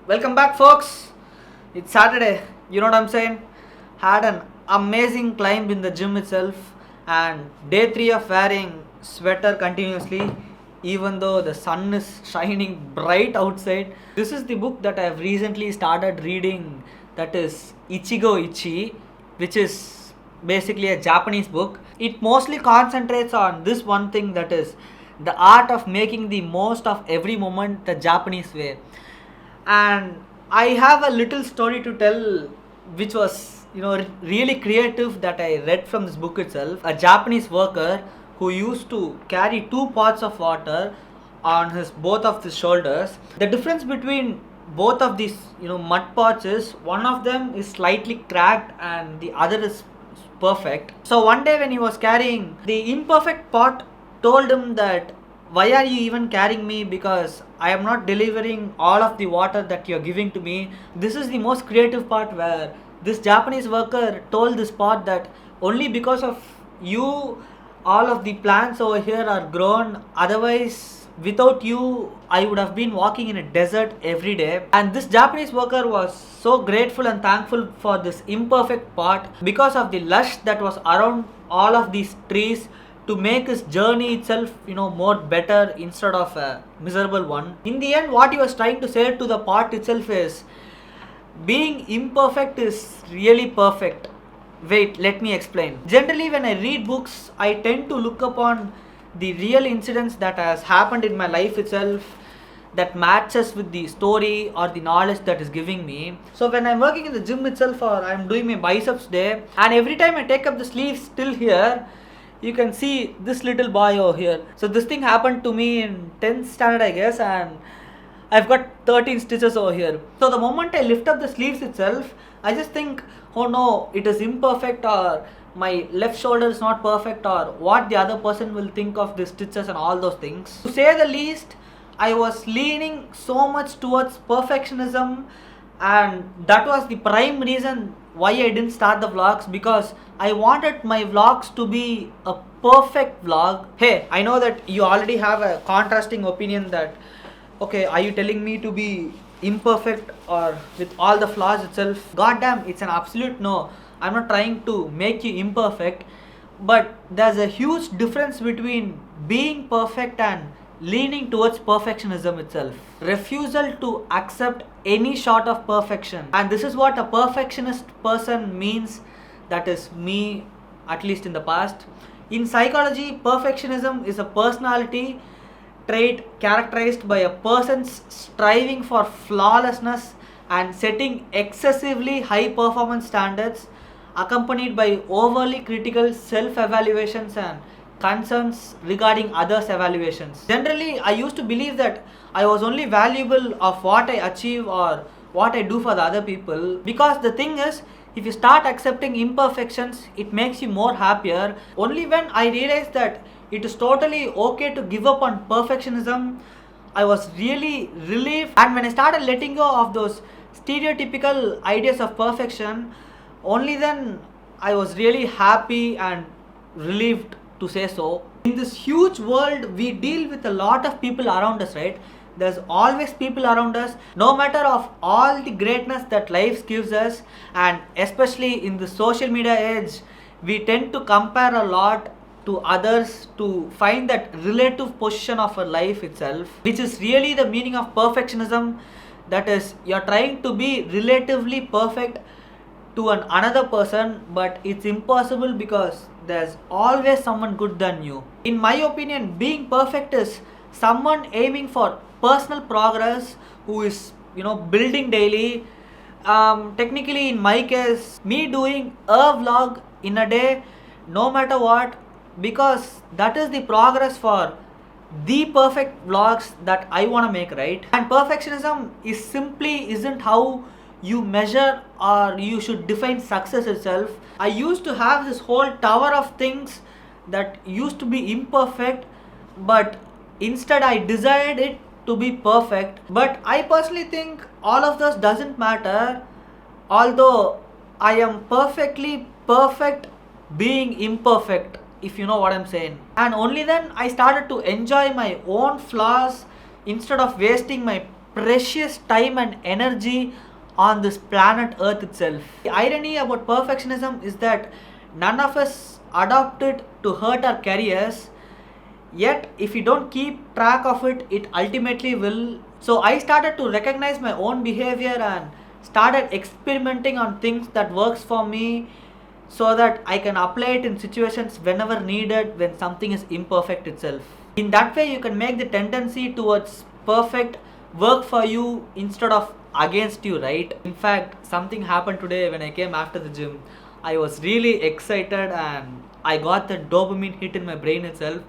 Welcome back, folks. It's Saturday. You know what I'm saying? Had an amazing climb in the gym itself, and day 3 of wearing sweater continuously, even though the sun is shining bright outside. This is the book that I've recently started reading, that is Ichigo Ichi, which is basically a Japanese book. It mostly concentrates on this one thing, that is the art of making the most of every moment the Japanese way. And I have a little story to tell, which was really creative, that I read from this book itself. A Japanese worker who used to carry 2 pots of water on his both of his shoulders. The difference between both of these mud pots is one of them is slightly cracked and the other is perfect. So one day when he was carrying the imperfect pot, told him that, why are you even carrying me, because I am not delivering all of the water that you're giving to me. This is the most creative part, where this Japanese worker told this pot that only because of you all of the plants over here are grown, otherwise without you I would have been walking in a desert every day. And this Japanese worker was so grateful and thankful for this imperfect pot because of the lush that was around all of these trees, to make his journey itself more better instead of a miserable one. In the end, what he was trying to say to the pot itself is, being imperfect is really perfect. Wait, let me explain. Generally, when I read books, I tend to look upon the real incidents that has happened in my life itself, that matches with the story or the knowledge that is giving me. So when I'm working in the gym itself, or I'm doing my biceps day, and every time I take up the sleeves till here, you can see this little boy over here. So this thing happened to me in 10th standard, I guess, and I've got 13 stitches over here. So the moment I lift up the sleeves itself, I just think, oh no, it is imperfect, or my left shoulder is not perfect, or what the other person will think of the stitches and all those things. To say the least, I was leaning so much towards perfectionism, and that was the prime reason why I didn't start the vlogs, because I wanted my vlogs to be a perfect vlog. Hey, I know that you already have a contrasting opinion that, okay, are you telling me to be imperfect or with all the flaws itself? Goddamn, it's an absolute no. I'm not trying to make you imperfect, but there's a huge difference between being perfect and leaning towards perfectionism itself. Refusal to accept any short of perfection. And this is what a perfectionist person means, that is me, at least in the past. In psychology, perfectionism is a personality trait characterized by a person's striving for flawlessness and setting excessively high performance standards, accompanied by overly critical self evaluations and concerns regarding others' evaluations. Generally, I used to believe that I was only valuable of what I achieve or what I do for the other people, because the thing is, if you start accepting imperfections, it makes you more happier. Only when I realized that it is totally okay to give up on perfectionism, I was really relieved. And when I started letting go of those stereotypical ideas of perfection, only then I was really happy and relieved, to say so. In this huge world, we deal with a lot of people around us, right? There's always people around us, no matter of all the greatness that life gives us. And especially in the social media age, we tend to compare a lot to others to find that relative position of our life itself, which is really the meaning of perfectionism. That is, you're trying to be relatively perfect to another person, but it's impossible because there's always someone good than you. In my opinion, being perfect is someone aiming for personal progress, who is building daily. Technically, in my case, me doing a vlog in a day, no matter what, because that is the progress for the perfect vlogs that I want to make, right? And perfectionism is simply isn't how you measure or you should define success itself. I used to have this whole tower of things that used to be imperfect, but instead I desired it to be perfect. But I personally think all of this doesn't matter, although I am perfectly perfect being imperfect, if you know what I'm saying. And only then I started to enjoy my own flaws instead of wasting my precious time and energy on this planet Earth itself. The irony about perfectionism is that none of us adopt it to hurt our careers, yet if you don't keep track of it, it ultimately will. So I started to recognize my own behavior and started experimenting on things that works for me so that I can apply it in situations whenever needed when something is imperfect itself. In that way, you can make the tendency towards perfect work for you instead of against you, right? In fact, something happened today when I came after the gym. I was really excited and I got the dopamine hit in my brain itself.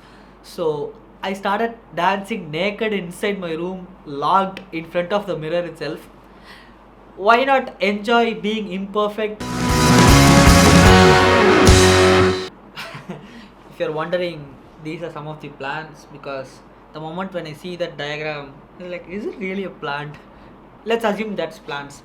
So I started dancing naked inside my room, locked in front of the mirror itself. Why not enjoy being imperfect? If you're wondering, these are some of the plants because the moment when I see that diagram, it's like, is it really a plant? Let's assume that's plants.